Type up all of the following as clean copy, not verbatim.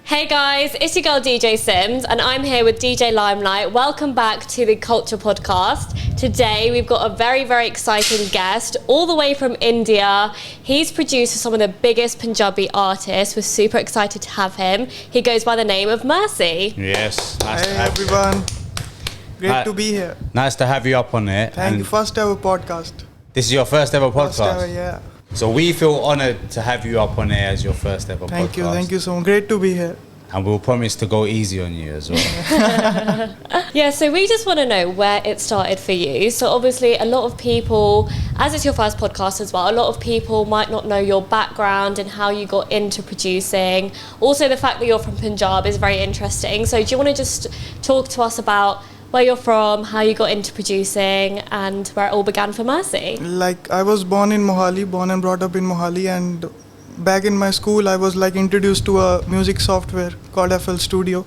Hey guys, it's your girl DJ Sims and I'm here with DJ Limelight. Welcome back to the Culture Podcast. Today we've got a very, very exciting guest all the way from India. He's produced for some of the biggest Punjabi artists. We're super excited to have him. He goes by the name of Mxrci. Yes. Nice to have everyone. Great to be here. Nice to have you up on it. Thank you. First ever podcast. This is your first ever podcast? First ever, yeah. So we feel honoured to have you up on air as your first ever podcast. Thank you so much. Great to be here. And we'll promise to go easy on you as well. Yeah, so we just want to know where it started for you. So obviously a lot of people, as it's your first podcast as well, a lot of people might not know your background and how you got into producing. Also the fact that you're from Punjab is very interesting. So do you want to just talk to us about where you're from, how you got into producing, and where it all began for Mxrci? Like, I was born in Mohali, born and brought up in Mohali, and back in my school I was like introduced to a music software called FL Studio.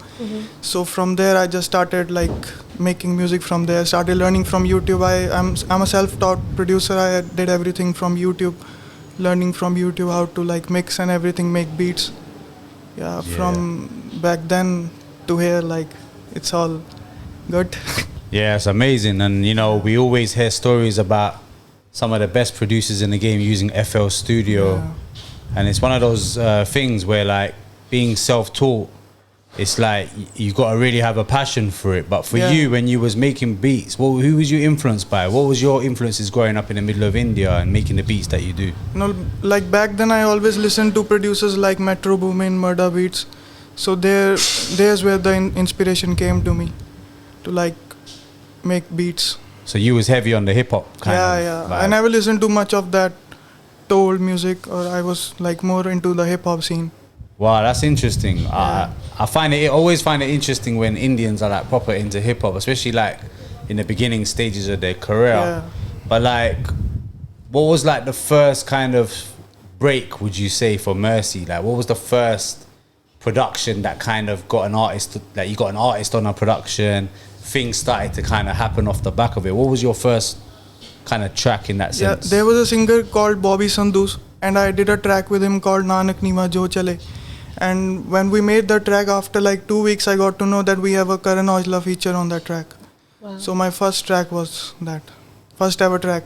So from there I just started like making music from there, started learning from YouTube. I'm a self-taught producer. I did everything from YouTube, learning from YouTube how to like mix and everything, make beats. Yeah, from back then to here, like it's all good. Yeah, it's amazing. And you know, we always hear stories about some of the best producers in the game using FL Studio. Yeah. And it's one of those things where like being self-taught, it's like you got to really have a passion for it. But for you, when you was making beats, who was you influenced by? What was your influences growing up in the middle of India and making the beats that you do? No, like back then I always listened to producers like Metro Boomin, Murder Beats. So there's where the inspiration came to me to like make beats. So you was heavy on the hip-hop kind of Yeah. I never listened to much of that old music, or I was like more into the hip-hop scene. Wow, that's interesting. I always find it interesting when Indians are like proper into hip-hop, especially like in the beginning stages of their career. Yeah. But like, what was like the first kind of break, would you say, for Mxrci? Like, what was the first production that kind of got an artist, like you got an artist on a production, things started to kind of happen off the back of it? What was your first kind of track in that sense? Yeah, there was a singer called Bobby Sandus, and I did a track with him called Nanak Nima Jo Chale. And when we made the track, after like 2 weeks, I got to know that we have a Karan Aujla feature on that track. Wow. So my first track was that. First ever track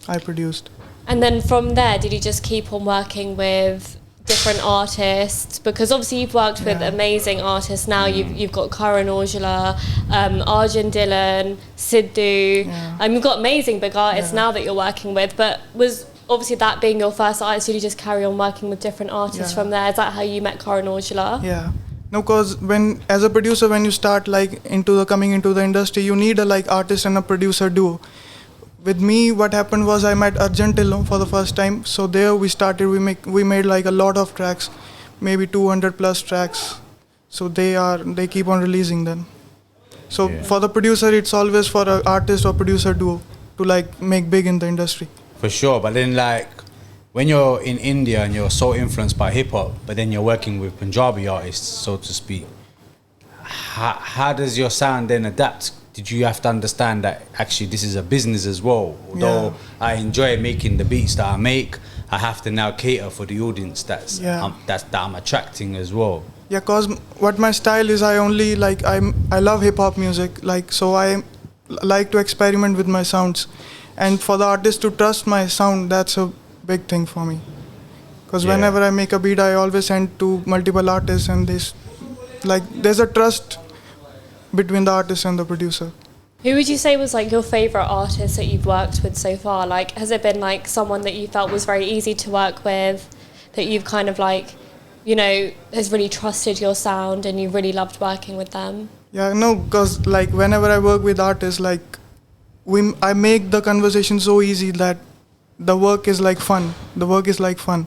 I produced. And then from there, did you just keep on working with different artists? Because obviously you've worked with amazing artists now. You've got Karan, Aujla, Arjun Dylan, Sidhu. You've got amazing big artists now that you're working with. But was obviously that being your first artist, did you just carry on working with different artists from there? Is that how you met Karan, Aujla? Yeah. No, because when as a producer, when you start like coming into the industry, you need a like artist and a producer duo. With me, what happened was I met Arjun Dylan for the first time. So there we started, we made like a lot of tracks, maybe 200 plus tracks. So they keep on releasing them. So for the producer, it's always for an artist or producer duo to like make big in the industry. For sure, but then like when you're in India and you're so influenced by hip hop, but then you're working with Punjabi artists, so to speak, how does your sound then adapt? Did you have to understand that actually this is a business as well? Although I enjoy making the beats that I make, I have to now cater for the audience that I'm attracting as well. Yeah, cause what my style is, I love hip hop music, like so I like to experiment with my sounds, and for the artist to trust my sound, that's a big thing for me. Cause whenever I make a beat, I always send to multiple artists, and there's a trust between the artist and the producer. Who would you say was like your favourite artist that you've worked with so far? Like, has it been like someone that you felt was very easy to work with, that you've kind of like, you know, has really trusted your sound and you really loved working with them? Yeah, no, because like whenever I work with artists, like I make the conversation so easy that the work is like fun. The work is like fun.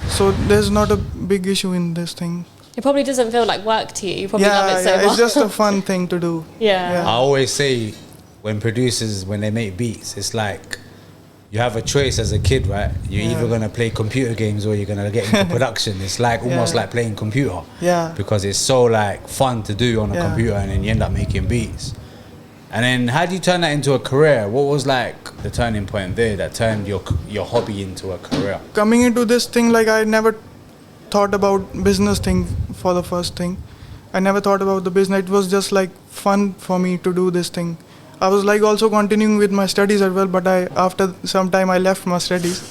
So there's not a big issue in this thing. It probably doesn't feel like work to you. You probably love it so much. It's just a fun thing to do. Yeah. I always say when producers, when they make beats, it's like you have a choice as a kid, right? You're either going to play computer games or you're going to get into production. It's like almost like playing computer. Yeah. Because it's so like fun to do on a computer, and then you end up making beats. And then how do you turn that into a career? What was like the turning point there that turned your hobby into a career? Coming into this thing, like I never thought about business thing for the first thing. I never thought about the business. It was just like fun for me to do this thing. I was like also continuing with my studies as well, but after some time I left my studies.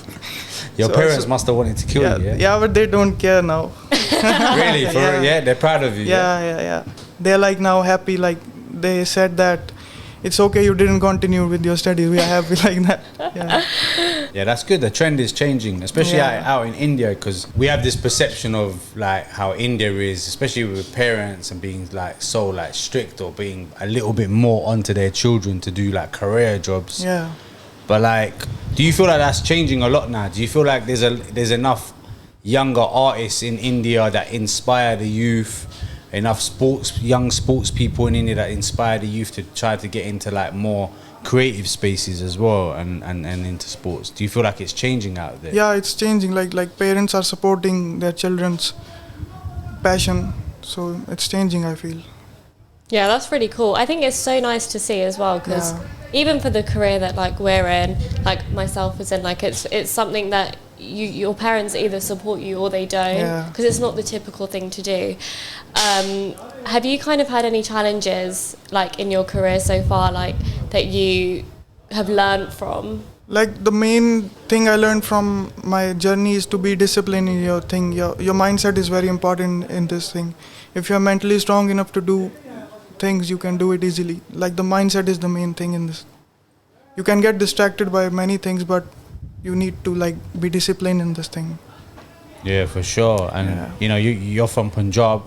Your parents must have wanted to kill you, yeah? Yeah, but they don't care now. Really? For real? Yeah, they're proud of you. Yeah. They're like now happy. Like they said that it's okay you didn't continue with your studies. We are happy like that. Yeah, that's good. The trend is changing, especially out in India, because we have this perception of like how India is, especially with parents and being like so like strict or being a little bit more onto their children to do like career jobs. Yeah. But like, do you feel like that's changing a lot now? Do you feel like there's enough younger artists in India that inspire the youth? Enough young sports people in India that inspire the youth to try to get into like more creative spaces as well and into sports? Do you feel like it's changing out there? Yeah, it's changing. Like parents are supporting their children's passion, so it's changing, I feel. Yeah, that's really cool. I think it's so nice to see as well, because even for the career that like we're in, like myself is in, like it's something that your parents either support you or they don't, because it's not the typical thing to do. Have you kind of had any challenges like in your career so far, like that you have learned from? Like the main thing I learned from my journey is to be disciplined in your thing. Your mindset is very important in this thing. If you're mentally strong enough to do things, you can do it easily. Like the mindset is the main thing in this. You can get distracted by many things, but you need to like be disciplined in this thing. Yeah, for sure. And you know, you're from Punjab,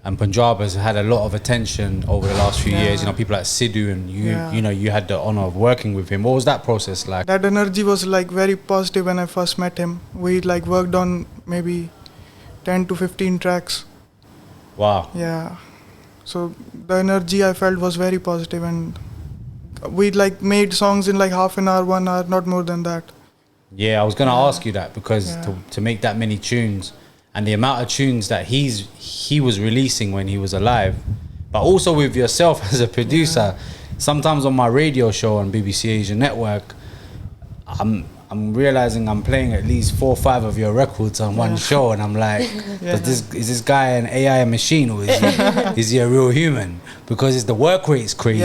and Punjab has had a lot of attention over the last few years. You know, people like Sidhu, and you know, you had the honor of working with him. What was that process like? That energy was like very positive when I first met him. We like worked on maybe 10 to 15 tracks. Wow. Yeah. So the energy I felt was very positive, and we like made songs in like half an hour, 1 hour, not more than that. Yeah, I was going to ask you that, because to make that many tunes and the amount of tunes that he was releasing when he was alive, but also with yourself as a producer, sometimes on my radio show on BBC Asian Network, I'm realizing I'm playing at least 4 or 5 of your records on one show, and I'm like, is this guy an AI machine, or is he a real human? Because the work rate's crazy.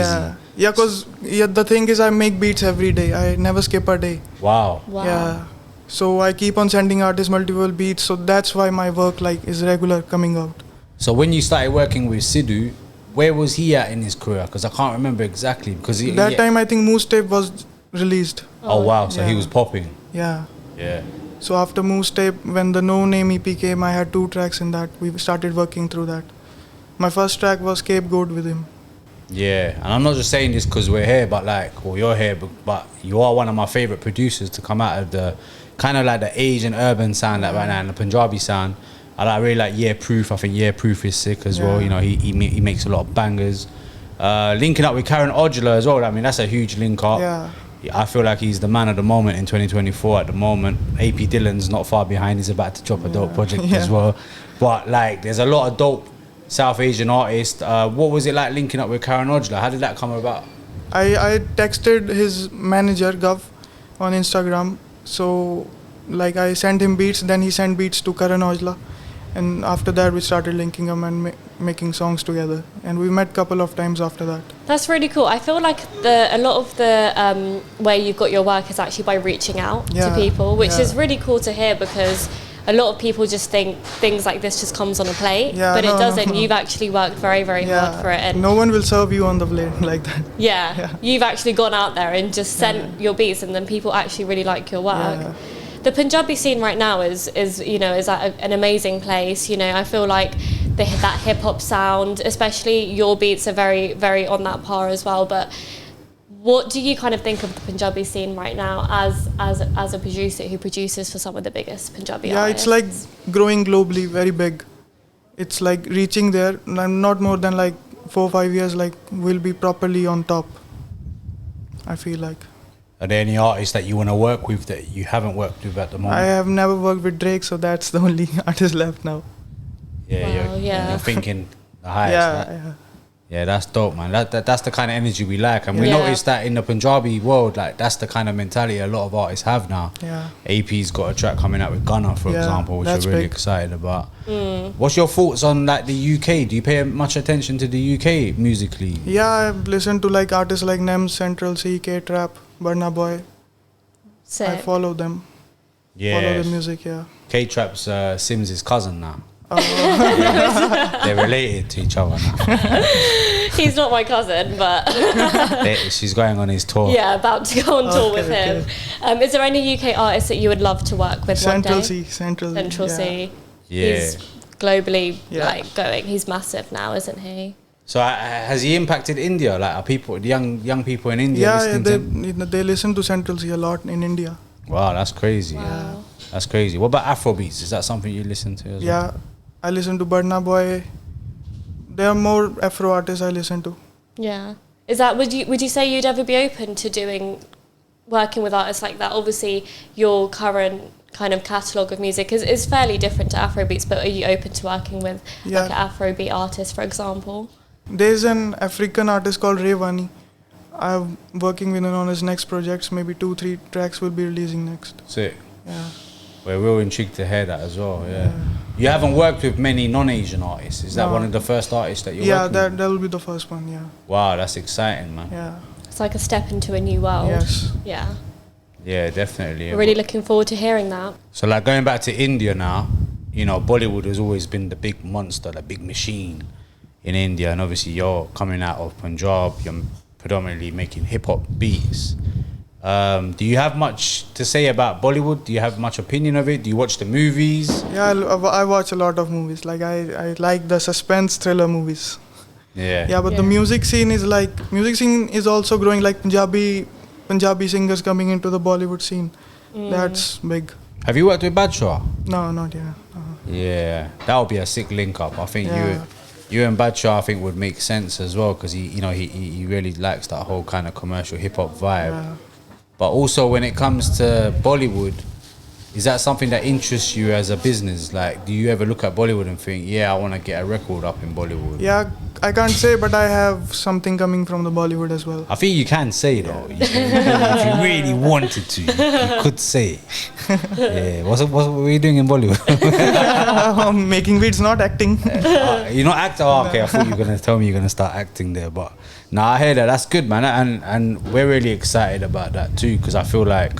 Yeah, because the thing is I make beats every day. I never skip a day. Wow. Yeah. So I keep on sending artists multiple beats. So that's why my work like is regular coming out. So when you started working with Sidhu, where was he at in his career? Because I can't remember exactly. Because that time I think Moose Tape was released. Oh wow, so he was popping. Yeah. Yeah. So after Moose Tape, when the No Name EP came, I had 2 tracks in that. We started working through that. My first track was Scapegoat with him. Yeah, and I'm not just saying this because we're here, but like, or you're here, but you are one of my favorite producers to come out of the kind of like the Asian urban sound like right now, and the Punjabi sound. I really like Yeah Proof. I think Yeah Proof is sick as well. You know, he makes a lot of bangers. Linking up with Karan Aujla as well. I mean, that's a huge link up. Yeah. I feel like he's the man of the moment in 2024 at the moment. AP Dillon's not far behind. He's about to drop a dope project as well. But like, there's a lot of dope South Asian artists. What was it like linking up with Karan Aujla? How did that come about? I texted his manager Gav on Instagram. So like I sent him beats, then he sent beats to Karan Aujla, and after that we started linking them and making songs together, and we met couple of times after that. That's really cool. I feel like a lot of the way you've got your work is actually by reaching out to people, which is really cool to hear, because a lot of people just think things like this just comes on a plate, but it doesn't. No. You've actually worked very, very hard for it. And no one will serve you on the plate like that. Yeah, you've actually gone out there and just sent your beats, and then people actually really like your work. Yeah. The Punjabi scene right now is at an amazing place. You know, I feel like that hip hop sound, especially your beats, are very, very on that par as well. But what do you kind of think of the Punjabi scene right now as a producer who produces for some of the biggest Punjabi artists? Yeah, it's like growing globally, very big. It's like reaching there. Not more than like 4 or 5 years, like we'll be properly on top, I feel like. Are there any artists that you want to work with that you haven't worked with at the moment? I have never worked with Drake, so that's the only artist left now. Yeah, you're thinking the highest. Yeah, that's dope, man. That's the kind of energy we like, and we Yeah. noticed that in the Punjabi world, like that's the kind of mentality a lot of artists have now. Yeah. AP's got a track coming out with Gunna, for Yeah, example, which that's we're really big. excited about. What's your thoughts on like the UK? Do you pay much attention to the UK musically? Yeah, I've listened to like artists like Nem, Central C, K-Trap, Burna Boy. Sick. I follow them. Yeah, Follow the music, yeah. K-Trap's Sims' cousin now. Oh. They're related to each other now. He's not my cousin, but She's going on his tour. yeah, about to go on tour Okay, with him. Is there any UK artists that you would love to work with Central one day? C, Central Central yeah. C. Yeah. He's globally Yeah. like going. He's massive now, isn't he? So has he impacted India? Like, are people, the young people in India Yeah, listening to him? they listen to Central C a lot in India. Wow, that's crazy. Wow. That's crazy. What about Afrobeats? Is that something you listen to as well? Yeah, I listen to Burna Boy. There are more Afro artists I listen to. Yeah. Is that would you say you'd ever be open to working with artists like that? Obviously, your current kind of catalogue of music is fairly different to Afrobeats, but are you open to working with like an Afrobeat artist, for example? There's an African artist called Rayvani. I'm working with him on his next projects. Maybe 2-3 tracks will be releasing next. Sick. Yeah. We're real intrigued to hear that as well. Yeah. You haven't worked with many non-Asian artists. Is that No. one of the first artists that you're Yeah, working that will be the first one. Yeah. with? Wow, that's exciting, man. Yeah. It's like a step into a new world. Yes. Yeah. Yeah, definitely. We're really looking forward to hearing that. So like going back to India now, you know, Bollywood has always been the big monster, the big machine in India, and obviously you're coming out of Punjab, you're predominantly making hip hop beats. Do you have much to say about Bollywood? Do you have much opinion of it? Do you watch the movies? Yeah, I watch a lot of movies. Like I like the suspense thriller movies. Yeah. Yeah, but the music scene is also growing. Like Punjabi singers coming into the Bollywood scene. That's big. Have you worked with Badshah? No, not yet. Yeah, that would be a sick link up. I think Yeah. you and Badshah I think would make sense as well, because he really likes that whole kind of commercial hip hop vibe. Yeah. But also when it comes to Bollywood, is that something that interests you as a business? Like, do you ever look at Bollywood and think, yeah, I want to get a record up in Bollywood? Yeah, I can't say, but I have something coming from the Bollywood as well. I think you can say though. If you really wanted to, you could say. Yeah. What were you doing in Bollywood? Making beats, not acting. You're not acting. Oh, okay. I thought you were gonna tell me you're gonna start acting there, but no, I hear that. That's good, man. And we're really excited about that too, because I feel like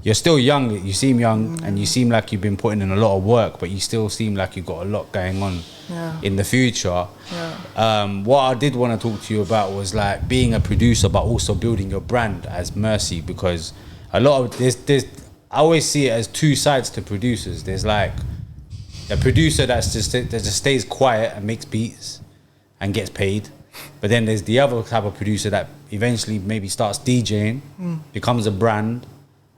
you're still young. You seem young, and you seem like you've been putting in a lot of work, but you still seem like you've got a lot going on in the future. What I did want to talk to you about was like being a producer, but also building your brand as Mxrci, because a lot of there's I always see it as two sides to producers. There's like a producer that just stays quiet and makes beats and gets paid, but then there's the other type of producer that eventually maybe starts DJing, becomes a brand,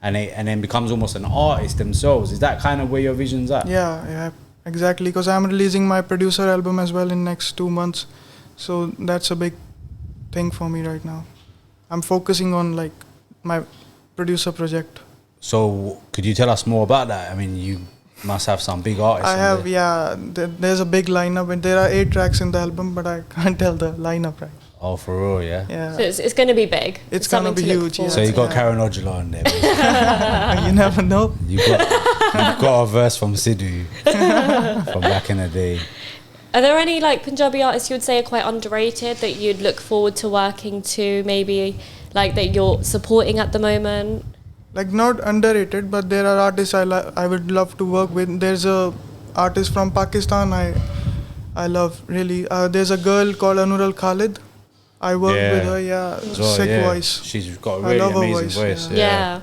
and then becomes almost an artist themselves. Is that kind of where your vision's at? Yeah, exactly. Because I'm releasing my producer album as well in next 2 months, so that's a big thing for me right now. I'm focusing on like my producer project. So could you tell us more about that? I mean, you must have some big artists. I have, there's a big lineup, and there are 8 tracks in the album, but I can't tell the lineup right. Oh, for real, yeah. Yeah. So it's going to be big. It's gonna something be to look huge, yeah. forward So you got to. Karan Aujla on there. You never know. You've got a verse from Sidhu from back in the day. Are there any like Punjabi artists you would say are quite underrated that you'd look forward to working to, maybe like that you're supporting at the moment? Like not underrated, but there are artists I would love to work with. There's a artist from Pakistan I love really. There's a girl called Anural Khalid. I worked with her. Sick voice. She's got a I really love her amazing voice. Yeah.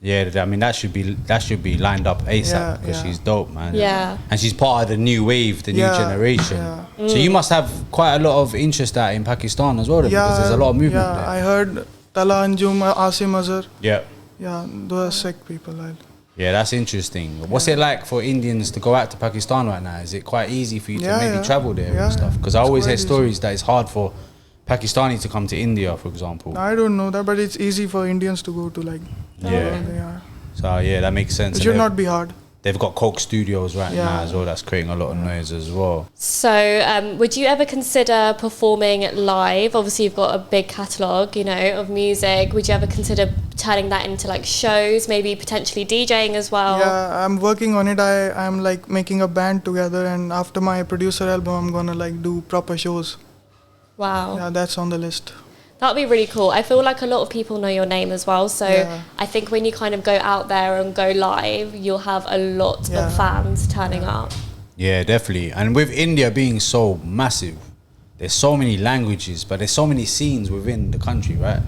Yeah, I mean that should be lined up ASAP because she's dope, man. Yeah. And she's part of the new wave, the new generation. Yeah. So you must have quite a lot of interest out in Pakistan as well, then, because there's a lot of movement there. I heard Tala Anjum, Asim Azhar. Yeah. Yeah, those are sick people. Yeah, that's interesting. What's it like for Indians to go out to Pakistan right now? Is it quite easy for you to maybe travel there and stuff? Because I always hear stories that it's hard for Pakistanis to come to India, for example. I don't know that, but it's easy for Indians to go to like. Yeah. They are. So yeah, that makes sense. It should not be hard. they've got Coke Studios right Yeah. now as well. That's creating a lot of noise as well. So, would you ever consider performing live? Obviously, you've got a big catalogue, you know, of music. Would you ever consider turning that into like shows, maybe potentially DJing as well? Yeah, I'm working on it. I'm like making a band together, and after my producer album, I'm gonna like do proper shows. Wow. Yeah, that's on the list. That'd be really cool. I feel like a lot of people know your name as well. So Yeah. I think when you kind of go out there and go live, you'll have a lot Yeah. of fans turning up. Yeah, definitely. And with India being so massive, there's so many languages, but there's so many scenes within the country, right?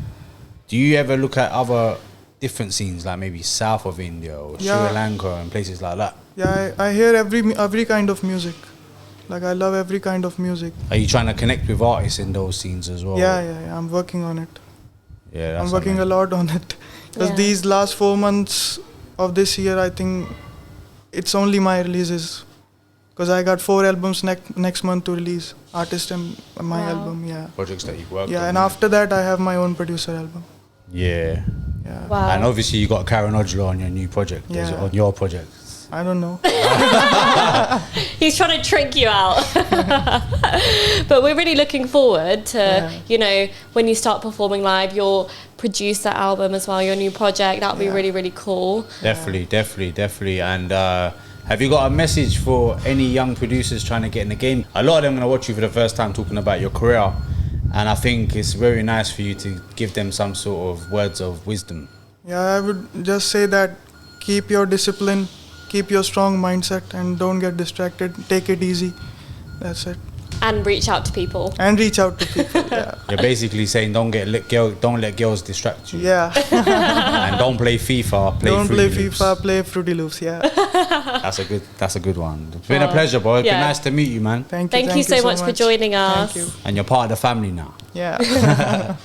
Do you ever look at other different scenes, like maybe south of India or Yeah. Sri Lanka and places like that? Yeah, I hear every kind of music. Like I love every kind of music. Are you trying to connect with artists in those scenes as well? Yeah, I'm working on it. Yeah, that's I'm working a lot on it. Because Yeah. these last 4 months of this year, I think it's only my releases. Because I got 4 albums next month to release. Artist and my Wow. album, yeah. projects that you've worked on. Yeah, and after that, I have my own producer album. Yeah. Yeah. Wow. And obviously you got Karan Aujla on your new project, Yeah. on your project. I don't know. He's trying to trick you out. But we're really looking forward to, Yeah. you know, when you start performing live, you'll produce that album as well, your new project. That would be Yeah. really, really cool. Definitely. And have you got a message for any young producers trying to get in the game? A lot of them are going to watch you for the first time talking about your career. And I think it's very nice for you to give them some sort of words of wisdom. Yeah, I would just say that keep your discipline, keep your strong mindset, and don't get distracted. Take it easy. That's it. And reach out to people. And reach out to people. Yeah. You're basically saying don't let girls distract you. Yeah. And don't play FIFA. Don't play Fruity Loops. FIFA, play Fruity Loops. Yeah. That's a good one. It's been a pleasure, bro. It's been Yeah. nice to meet you, man. Thank you. Thank you so much for joining us. Thank you. And you're part of the family now. Yeah.